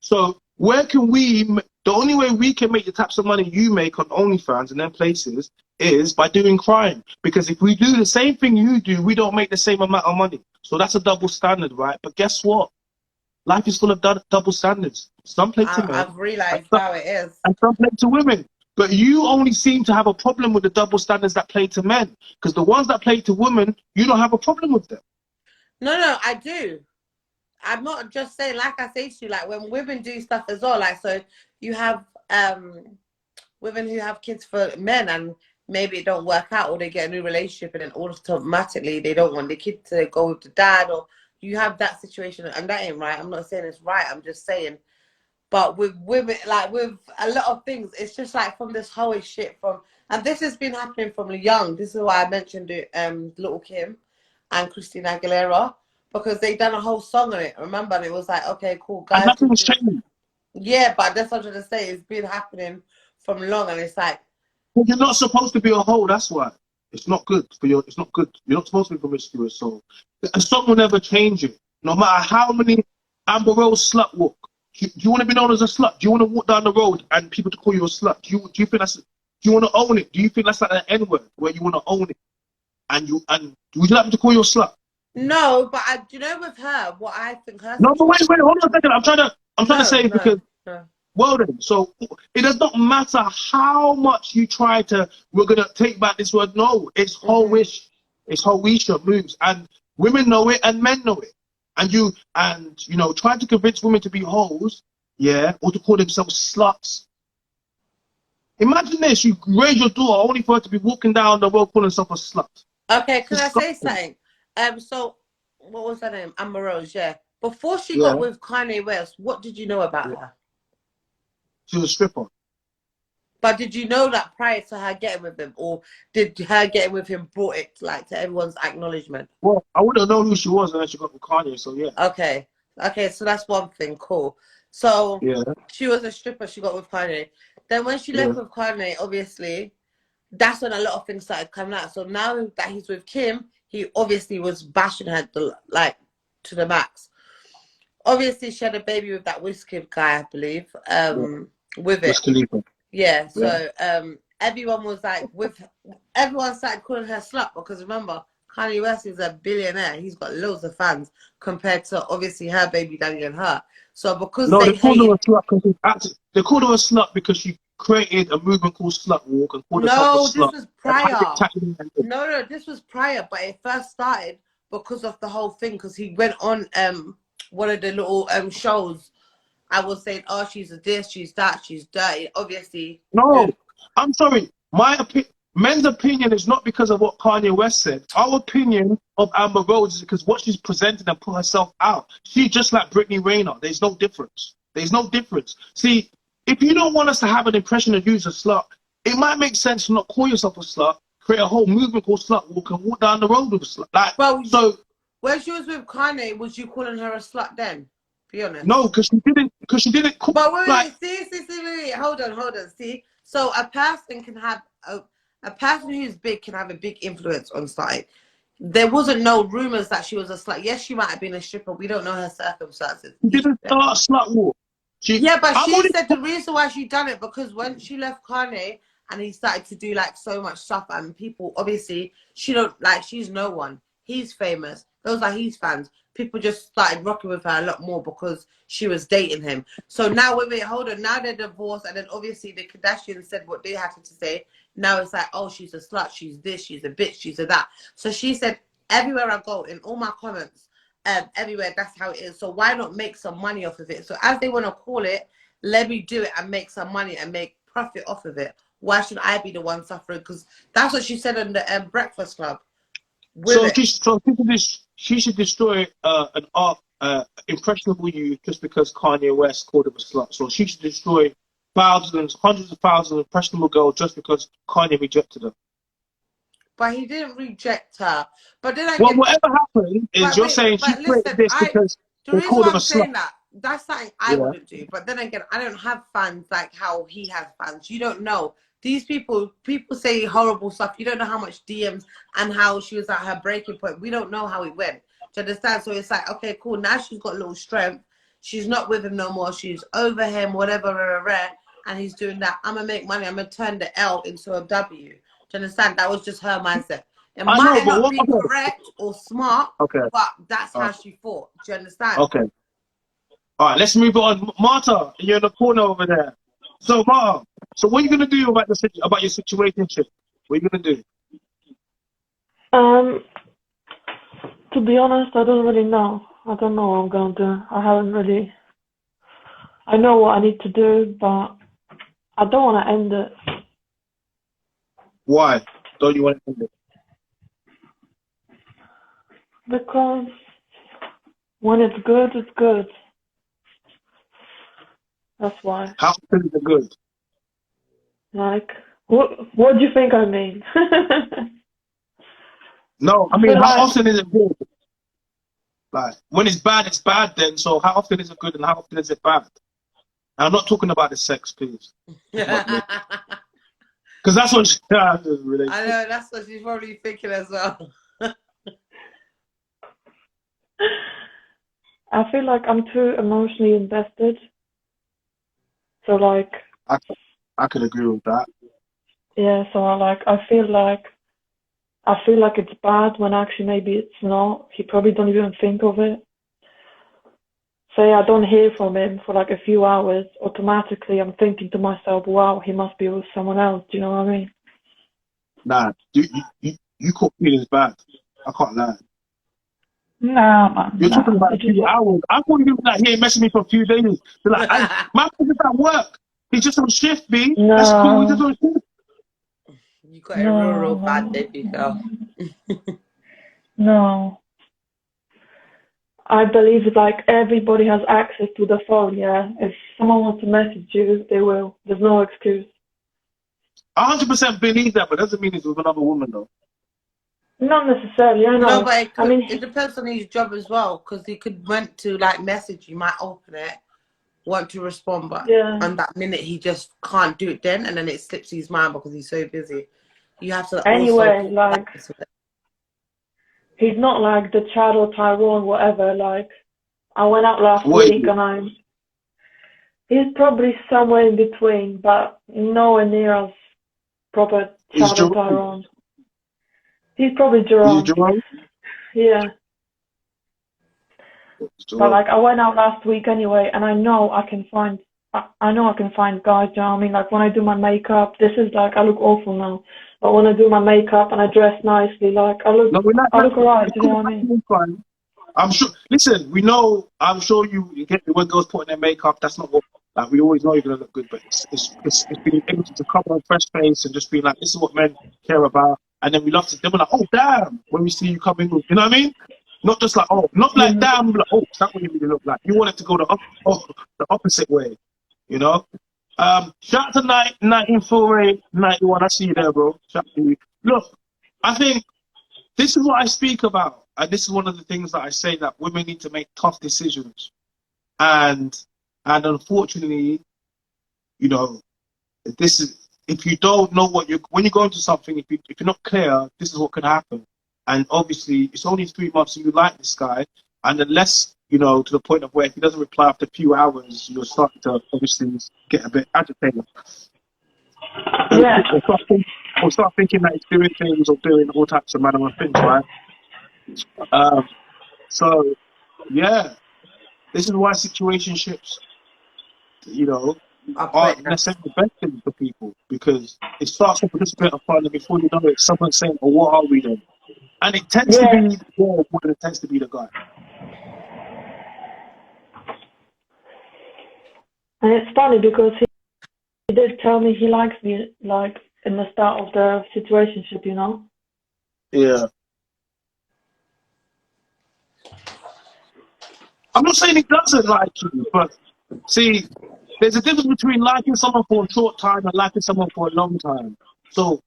so where can the only way we can make the types of money you make on OnlyFans and then places is by doing crime. Because if we do the same thing you do, we don't make the same amount of money. So that's a double standard, right? But guess what? Life is full of double standards. Some play to men I've realized now it is. and some play to women. But you only seem to have a problem with the double standards that play to men. Because the ones that play to women, you don't have a problem with them. No, I do. I'm not just saying, like I say to you, like when women do stuff as well, like so you have women who have kids for men and maybe it don't work out or they get a new relationship and then automatically they don't want the kid to go with the dad, or you have that situation and that ain't right. I'm not saying it's right, I'm just saying. But with women, like with a lot of things, it's just like from this whole shit and this has been happening from young. This is why I mentioned it, Little Kim and Christina Aguilera, because they done a whole song on it. Remember, and it was like, okay, cool, And guys. nothing was changing. Yeah, but that's what I'm trying to say. It's been happening from long, and it's like, Well, you're not supposed to be a hoe, that's why. It's not good for you. It's not good. You're not supposed to be promiscuous. So a song will never change it. No matter how many Amber Rose slut walk. Do you want to be known as a slut? Do you want to walk down the road and people to call you a slut? Do you think that's? Do you want to own it? Do you think that's like an N-word where you want to own it? And would you like me to call you a slut? no, but you know, with her, what I think her No, but wait, situation. hold on a second. I'm trying to say because. No. Well then, so it does not matter how much you try to, we're going to take back this word. No, it's hoish. It's hoisha moves. And women know it and men know it. And you know, trying to convince women to be hoes, yeah, or to call themselves sluts. Imagine this, you raise your daughter only for her to be walking down the road calling herself a slut. Okay, can I say something? So, what was her name? Amber Rose, yeah. Before she got with Kanye West, what did you know about her? She was a stripper. But did you know that prior to her getting with him, or did her getting with him brought it like to everyone's acknowledgement? Well, I wouldn't have known who she was unless she got with Kanye, so yeah. Okay, so that's one thing, cool. So Yeah. she was a stripper, she got with Kanye. Then when she left with Kanye, obviously, that's when a lot of things started coming out. So now that he's with Kim, he obviously was bashing her to the max. Obviously, she had a baby with that Wizkid guy, I believe. With it. Yeah, so everyone was like, everyone started calling her slut because remember, Kanye West is a billionaire. He's got loads of fans compared to obviously her baby daddy and her. So because they called her a slut because they called her a slut because she created a movement called Slut Walk and called herself a slut. No, this was prior. No, this was prior, but it first started because of the whole thing. Because he went on one of the little shows. I was saying, oh, she's a this, she's that, she's dirty. Obviously. No, I'm sorry. Men's opinion is not because of what Kanye West said. Our opinion of Amber Rose is because what she's presented and put herself out. She's just like Brittany Rayner. There's no difference. There's no difference. See, if you don't want us to have an impression of you as a slut, it might make sense to not call yourself a slut, create a whole movement called Slut Walk and walk down the road with a slut. When she was with Kanye, was you calling her a slut then? Be honest. No, because she didn't. But wait, see, hold on. See, so a person can have a person who's big can have a big influence on something. There wasn't no rumors that she was a slut. Yes, she might have been a stripper. We don't know her circumstances. She didn't start Slut Walk. She said the reason why she done it because when she left Kanye and he started to do like so much stuff and people obviously she's no one. He's famous. Those are his fans. People just started rocking with her a lot more because she was dating him. So now, now they're divorced, and then obviously the Kardashians said what they had to say. Now it's like, oh, she's a slut, she's this, she's a bitch, she's a that. So she said, everywhere I go, in all my comments, everywhere, that's how it is. So why not make some money off of it? So as they want to call it, let me do it and make some money and make profit off of it. Why should I be the one suffering? Because that's what she said on the Breakfast Club. She should destroy an impressionable youth just because Kanye West called him a slut. So she should destroy hundreds of thousands of impressionable girls just because Kanye rejected her. but he didn't reject her. But then Well, again, whatever happened is you're saying she but created listen, this because the they reason called why him a I'm slut. saying that's something I Yeah. wouldn't do. But then again, I don't have fans like how he has fans. You don't know. These people say horrible stuff. You don't know how much DMs and how she was at her breaking point. We don't know how it went. Do you understand? So it's like, okay, cool. Now she's got a little strength. She's not with him no more. She's over him, whatever, and he's doing that. I'm going to make money. I'm going to turn the L into a W. Do you understand? That was just her mindset. It I know, might but not what? be correct or smart, Okay. but that's Okay. how she thought. Do you understand? Okay. All right, let's move on. Marta, you're in the corner over there. So, Marta, so what are you gonna do about your situationship? What are you gonna do? To be honest, I don't really know. I don't know what I'm gonna do. I know what I need to do, but I don't want to end it. Why don't you want to end it? Because when it's good, it's good. That's why. How often is it good? Like, what do you think I mean? No, I I mean, feel how like, often is it good? Like, when it's bad then. So, how often is it good and how often is it bad? And I'm not talking about the sex, please. Because that's what she really. I know, that's what she's probably thinking as well. I feel like I'm too emotionally invested. So like, I could agree with that. yeah, so I feel like it's bad when actually maybe it's not. He probably don't even think of it. Say I don't hear from him for like a few hours, automatically I'm thinking to myself, wow, he must be with someone else. Do you know what I mean? Nah, you caught feelings bad. I can't lie. Nah, man, You're talking nah. about a few hours. I thought you were like, he ain't messaging me for a few days. They're like, my husband's at work. He's just on shift, B. That's cool. He's just No, on shift. You got a real bad no, baby girl. no. I believe like everybody has access to the phone, yeah. If someone wants to message you, they will. There's no excuse. 100% believe that, but doesn't mean he's with another woman, though. Not necessarily, I No, know. but I mean, it depends on his job as well, because he could want to like message you, might open it, want to respond, but yeah. on that minute he just can't do it then, and then it slips his mind because he's so busy. You have to also Anyway, like, balance it. he's not like the Chad or Tyrone, whatever. Like, I went out last What is week it? and he's probably somewhere in between, but nowhere near as proper Is Chad or Jerome? Tyrone. He's probably Is it Jerome. Jerome? Yeah. It's But Jerome. like, I went out last week anyway, and I know I can find guys. You know what I mean? Like when I do my makeup, this is like I look awful now. But when I do my makeup and I dress nicely, like No, we're not. I look alright. You know Cool, what I mean? that's fine. I'm sure. Listen, we know. I'm sure you get when girls putting their makeup. That's not what. Like we always know you're gonna look good, but it's being able to cover a fresh face and just being like, this is what men care about. And then we love to. Then we're like, oh damn, when we see you come in with, you know what I mean? Not just like, oh, not like Yeah. damn, like, oh, that's what you really look like. You want it to go the opposite way, you know. Shout out to 1948, 91. I see you there, bro. Shout out to you. Look, I think this is what I speak about, and this is one of the things that I say that women need to make tough decisions, and unfortunately, you know, this is if you don't know when you go into something, if you're not clear, this is what can happen, and obviously it's only 3 months and you like this guy, and unless you know to the point of where if he doesn't reply after a few hours, you're starting to obviously get a bit agitated, Yeah. or start thinking that he's doing things or doing all types of manner of things, right? So yeah, this is why situationships, you know, Are aren't pointless. necessarily the best thing for people because it starts off with this bit of fun and before you know it, someone's saying, "Oh, what are we then?" And it tends to Yeah. be the girl more than it tends to be the guy. And it's funny because he did tell me he likes me, like in the start of the situationship, you know. Yeah, I'm not saying he doesn't like you, but see, there's a difference between liking someone for a short time and liking someone for a long time. So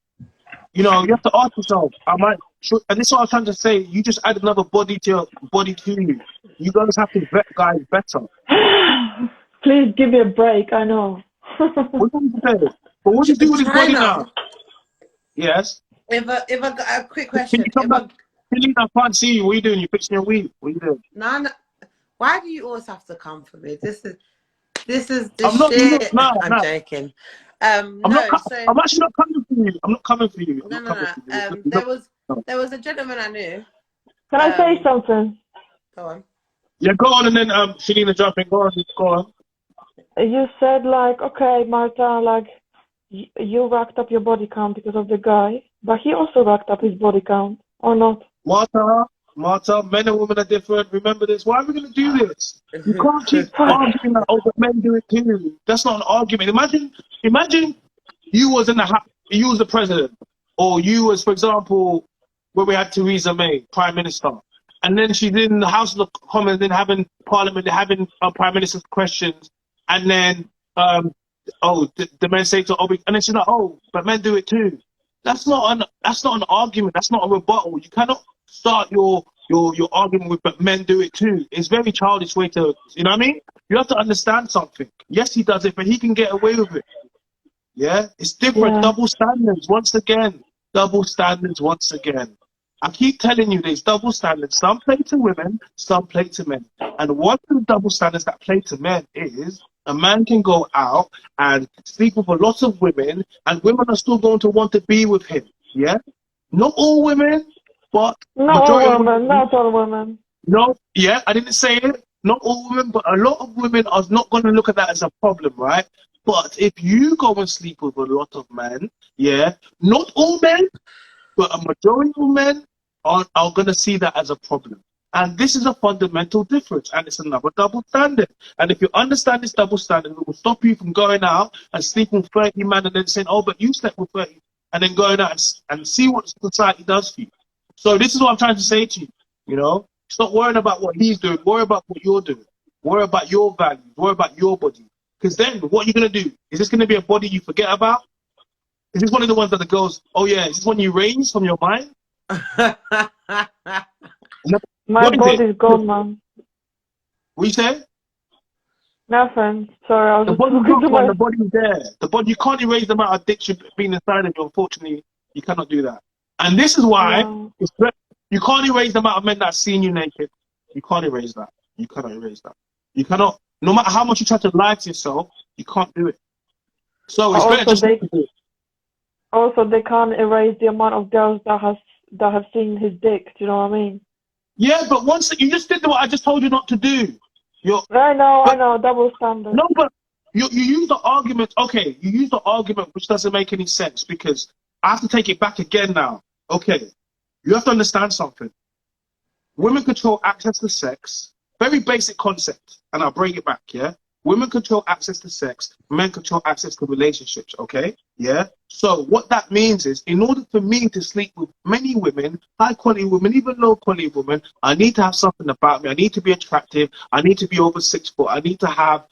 you know, you have to ask yourself, and this is what I'm trying to say, you just add another body to your body to you. You guys have to vet guys better. Please give me a break, I know. What do you say? But what do you do with his body China, now? Yes. if I got a quick Can question, you come back? I can't see you. What are you doing? You're fixing your weed. What are you doing? no, why do you always have to come for me? This I'm not, shit. no, I'm no. joking. I'm actually not coming for you. I'm not coming for you. I'm not coming for you. There was a gentleman I knew. Can I say something? Go on. Yeah, go on, and then Shalina jump in. Go on. You said like, okay, Marta, like you racked up your body count because of the guy, but he also racked up his body count, or not? Marta, men and women are different. Remember this. Why are we going to do this? You can't keep arguing that, oh, but men do it too. That's not an argument. Imagine you was you was the president, or you was, for example, when we had Theresa May, Prime Minister, and then she's in the House of the Commons, then having Parliament, having Prime Minister's questions, and then the men say to Obi, and then she's like, oh, but men do it too. That's not an argument. That's not a rebuttal. You cannot start your argument with, but men do it too. It's very childish way to, you know what I mean? You have to understand something. Yes, he does it, but he can get away with it. Yeah, it's different. Yeah. Double standards once again. Double standards once again. I keep telling you, there's double standards. Some play to women, some play to men. And one of the double standards that play to men is a man can go out and sleep with a lot of women, and women are still going to want to be with him. Yeah, not all women, but Not all women. Not all women. No, yeah, I didn't say it. Not all women, but a lot of women are not going to look at that as a problem, right? But if you go and sleep with a lot of men, yeah, not all men, but a majority of men are going to see that as a problem. And this is a fundamental difference, and it's another double standard. And if you understand this double standard, it will stop you from going out and sleeping with 30 men and then saying, oh, but you slept with 30, and then going out and see what society does for you. So this is what I'm trying to say to you, you know? Stop worrying about what he's doing. Worry about what you're doing. Worry about your values. Worry about your body. Because then what you're going to do, is this going to be a body you forget about? Is this one of the ones that the girls, oh yeah, is this one you raise from your mind? My body's gone, man. What you say? Nothing. Sorry, I was the just body's talking to gone, my... the body's there. The body, you can't erase the amount of addiction being inside of you. Unfortunately, you cannot do that. And this is why you can't erase the amount of men that have seen you naked. You can't erase that. You cannot erase that. You cannot. No matter how much you try to lie to yourself, you can't do it. So it's better just to do it. Also, they can't erase the amount of girls that have seen his dick. Do you know what I mean? Yeah, but once you just did what I just told you not to do. I know, double standard. No, but you use the argument. Okay, you use the argument which doesn't make any sense, because I have to take it back again now. Okay, you have to understand something. Women control access to sex. Very basic concept, and I'll bring it back. Yeah. Women control access to sex, men control access to relationships, okay? Yeah? So what that means is, in order for me to sleep with many women, high-quality women, even low-quality women, I need to have something about me. I need to be attractive. I need to be over 6 foot. I need to have,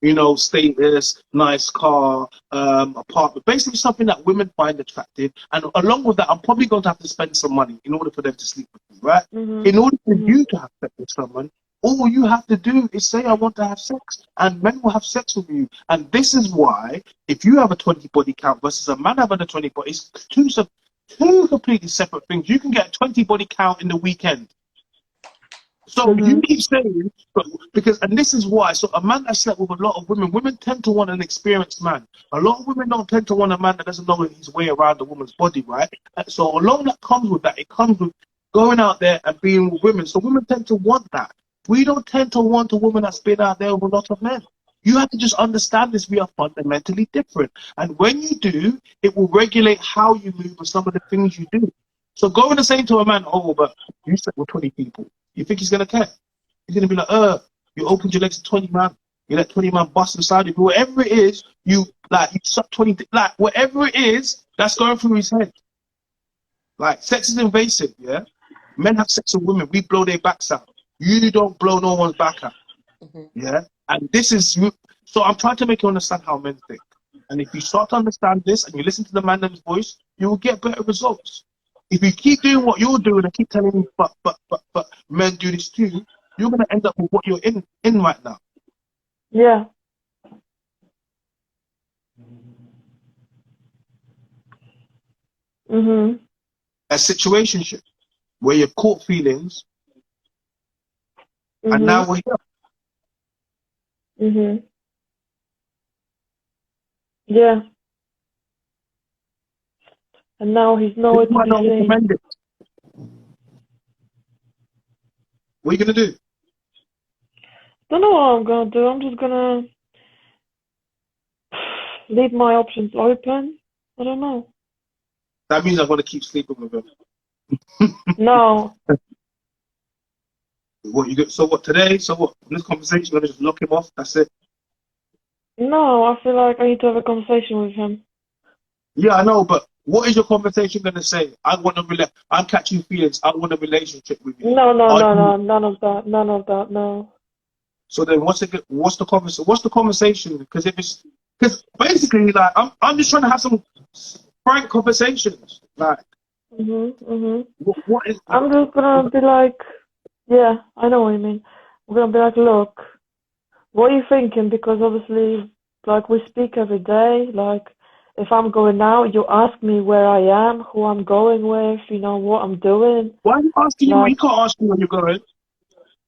you know, status, nice car, apartment. Basically something that women find attractive. And along with that, I'm probably going to have to spend some money in order for them to sleep with me, right? In order for you to have sex with someone, all you have to do is say, I want to have sex, and men will have sex with you. And this is why, if you have a 20 body count versus a man having a 20 body, it's two completely separate things. You can get a 20 body count in the weekend. So you keep saying, and this is why, so a man that slept with a lot of women tend to want an experienced man. A lot of women don't tend to want a man that doesn't know his way around a woman's body, right? And so along that comes with that, it comes with going out there and being with women. So women tend to want that. We don't tend to want a woman that's been out there with a lot of men. You have to just understand this. We are fundamentally different. And when you do, it will regulate how you move and some of the things you do. So going and saying to a man, oh, but you slept with 20 people. You think he's going to care? He's going to be like, you opened your legs to 20 man. You let 20 man bust inside you. Whatever it is, you suck 20, whatever it is, that's going through his head. Like, sex is invasive, yeah? Men have sex with women. We blow their backs out. You don't blow no one's back out. Yeah? And this is, so I'm trying to make you understand how men think. And if you start to understand this and you listen to the man's voice, you will get better results. If you keep doing what you're doing and keep telling me, but men do this too, you're going to end up with what you're in right now. Yeah. Mhm. A situationship where you've caught feelings and now Mhm. we're here. Mhm. Yeah. And now he's This nowhere is to why I be don't seen. recommend it. What are you going to do? Don't know what I'm gonna do. I'm just gonna leave my options open. I don't know. That means I'm going to keep sleeping with him. No. What you get? So what today? So what? In this conversation, I'm going to just lock him off. That's it. No, I feel like I need to have a conversation with him. Yeah, I know, but what is your conversation going to say? I'm catching feelings. I want a relationship with you. No, no, Are no, you? no, none of that, none of that, no. So then, what's the conversation? What's the conversation? Because basically, like, I'm just trying to have some frank conversations. Like, Mhm, mhm. what is? I'm just gonna be like, yeah, I know what you mean. I'm gonna be like, look, what are you thinking? Because obviously, like, we speak every day. Like, if I'm going out, you ask me where I am, who I'm going with, you know, what I'm doing. Why are you asking you? Like, You can't ask me when you're going.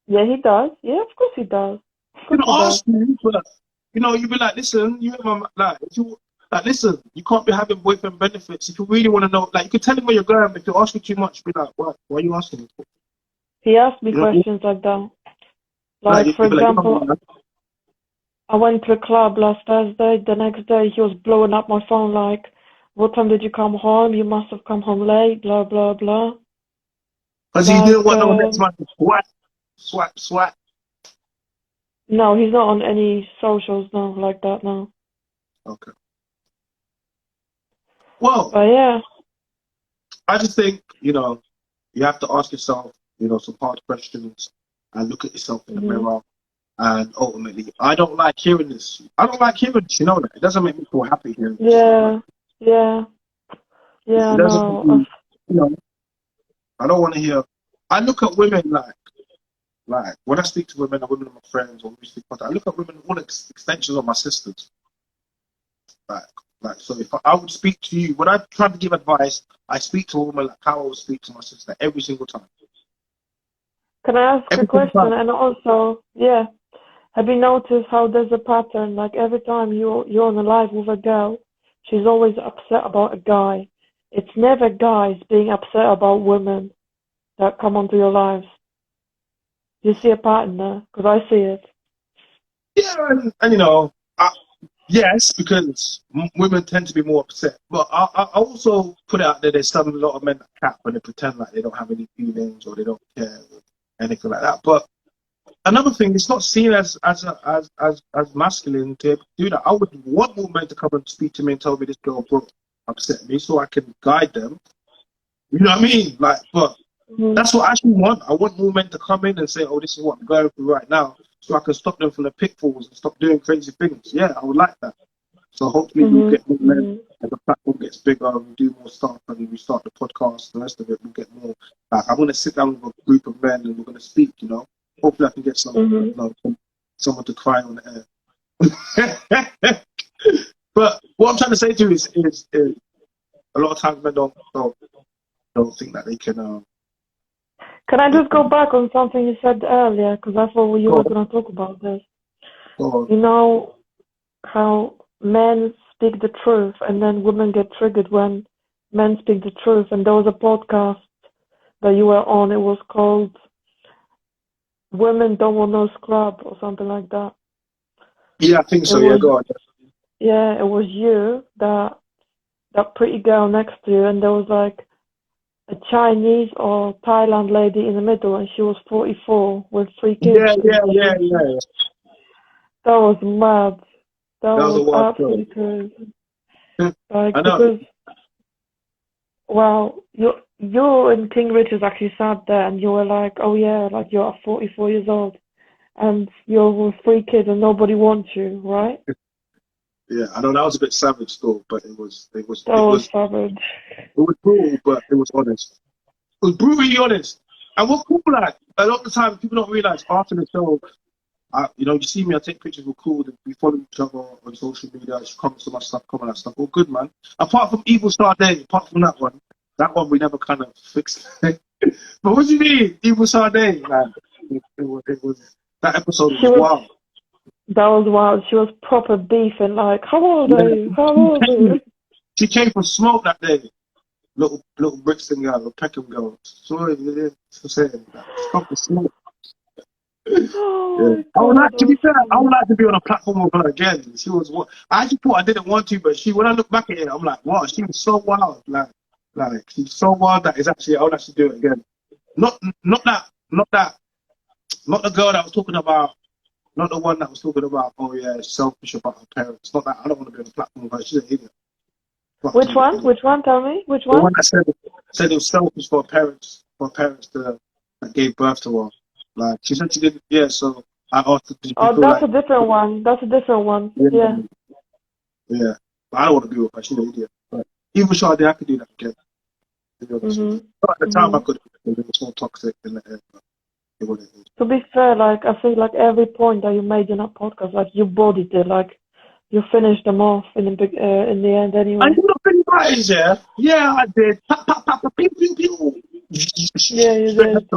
yeah, he does. Yeah, of course he does. Of You course can he does. ask me, but you be like, listen, you and my like, if you like, listen, you can't be having boyfriend benefits. If you really want to know, like, you can tell him where you're going. But if you're asking too much, be like, what? Why are you asking me? He asked me You know, questions like that. like Like, you for be like, you example, know, I went to a club last Thursday. The next day, he was blowing up my phone like, "What time did you come home? You must have come home late." Blah blah blah. because he didn't Like, want no next man to swipe. no, he's not on any socials now like that now. Okay. Well, But yeah. I just think you have to ask yourself, some hard questions and look at yourself in the Mhm. mirror. And ultimately, I don't like hearing this. I don't like hearing this. You know that. It doesn't make me feel happy hearing this stuff. Like, Yeah. Yeah. Yeah. it doesn't make No. me, you know, I don't want to hear. I look at women like when I speak to women, and women are my friends, or we speak about I look at women all extensions of my sisters. Like, so if I would speak to you, when I try to give advice, I speak to a woman like how I would speak to my sister every single time. Can I ask a Every single question? time. And also, yeah, have you noticed how there's a pattern? Like every time you're on a live with a girl, she's always upset about a guy. It's never guys being upset about women that come onto your lives. You see a pattern there? Because I see it. Yeah, and yes, because women tend to be more upset. But I also put out there there's a lot of men that cap when they pretend like they don't have any feelings or they don't care or anything like that. But another thing, it's not seen as masculine to do that. I would want more men to come and speak to me and tell me this girl broke upset me so I can guide them. You know what I mean? Like, but Mhm. that's what I actually want. I want more men to come in and say, "Oh, this is what I'm going through right now," so I can stop them from the pitfalls and stop doing crazy things. Yeah, I would like that. So hopefully we'll Mhm. get more men Mhm. as the platform gets bigger and we do more stuff and we start the podcast, the rest of it, we'll get more. Like, I'm going to sit down with a group of men and we're going to speak. Hopefully I can get Mhm. someone to cry on the air. But what I'm trying to say to you is a lot of times men don't think that they can, Can I they just go can back on something you said earlier? Because I thought you go were on, going to talk about this. go on. You know how men speak the truth and then women get triggered when men speak the truth. And there was a podcast that you were on. It was called "Women Don't Want No Scrub" or something like that. Yeah, I think It so. Yeah, was go on. yeah, it was you that pretty girl next to you, and there was like a Chinese or Thailand lady in the middle, and she was 44 with 3 kids, Yeah, and yeah, she yeah, was yeah. that was mad. That That was a was wild absolutely show. crazy. Like I know. because well, you and King Richards actually sat there, and you were like, oh yeah, like you're 44 years old, and you're with 3 kids, and nobody wants you, right? Yeah, I know that was a bit savage still, but it was savage. it was brutal, but it was honest. It was brutally honest. And what cool, like, a lot of the time people don't realize after the show, you know, you see me, I take pictures, we're cool, we follow each other on social media, she comments on my stuff, comment on that stuff, all good, man. Apart from Evil Star Day, apart from that one we never kind of fixed. But what do you mean, Evil Star Day? Man, it was that episode was wild. That was wild. She was proper beefing, like, how old are you? How old are you? She came from smoke that day. Little Brixton girl, little Peckham girl. Sorry, saying that. Come from smoke. Oh Yeah. I would like to be fair. I would like to be on a platform with her again. She was what I actually thought I didn't want to, but when I look back at it, I'm like, wow, she was so wild. Like she's so wild that it's actually I would actually do it again. Not the girl that was talking about. Not the one that was talking about, oh yeah, selfish about her parents. Not that. I don't want to be on the platform with her. She's an idiot. Which one? Which one? Tell me. Which one? The one that said it was selfish for her parents that gave birth to her. Like she said she didn't. Yeah, so I asked her, did you feel that's like, a different one. That's a different one. Yeah. Yeah. But I don't want to be with her. She's an idiot. But even Sade, I could do that again. But at the time, I could. It was so toxic in the end. To be fair, like I think, like every point that you made in that podcast, like you bodied it, like you finished them off in the end anyway. I did not think about it, yeah. Yeah, I did. Pop, pop, pop, pop, pew, pew, pew. Yeah, you did.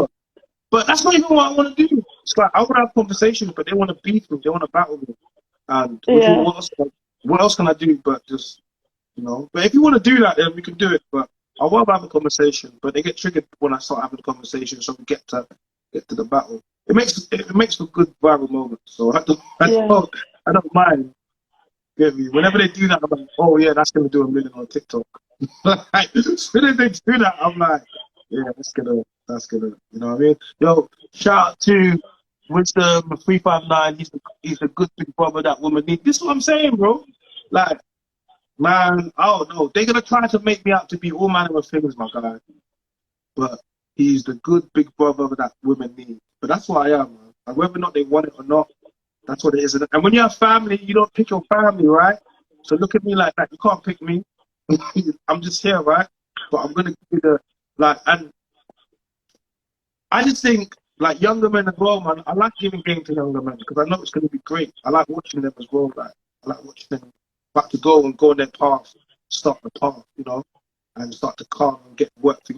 But that's not even what I want to do. It's like I want to have conversations, but they want to beat me. They want to battle me. And what else can I do? But just But if you want to do that, then we can do it. But I want to have a conversation. But they get triggered when I start having a conversation, so we get to the battle. It makes for good viral moments. So I don't mind. Get me? Whenever they do that, I'm like, oh yeah, that's gonna do 1 million on TikTok. Like, as soon as they do that, I'm like, yeah, that's gonna, you know what I mean? Yo, shout out to Wisdom 359. He's a good big brother that woman needs. This is what I'm saying, bro. Like, man, I don't know. They're gonna try to make me out to be all manner of things, my guy. But he's the good big brother that women need. But that's what I am, man. And whether or not they want it or not, that's what it is. And when you have family, you don't pick your family, right? So look at me like that. You can't pick me. I'm just here, right? But I'm going to give you and I just think, like, younger men as well, man, I like giving game to younger men because I know it's going to be great. I like watching them as well. Like, I like watching them about to go on their path, start the path, and start to come and work things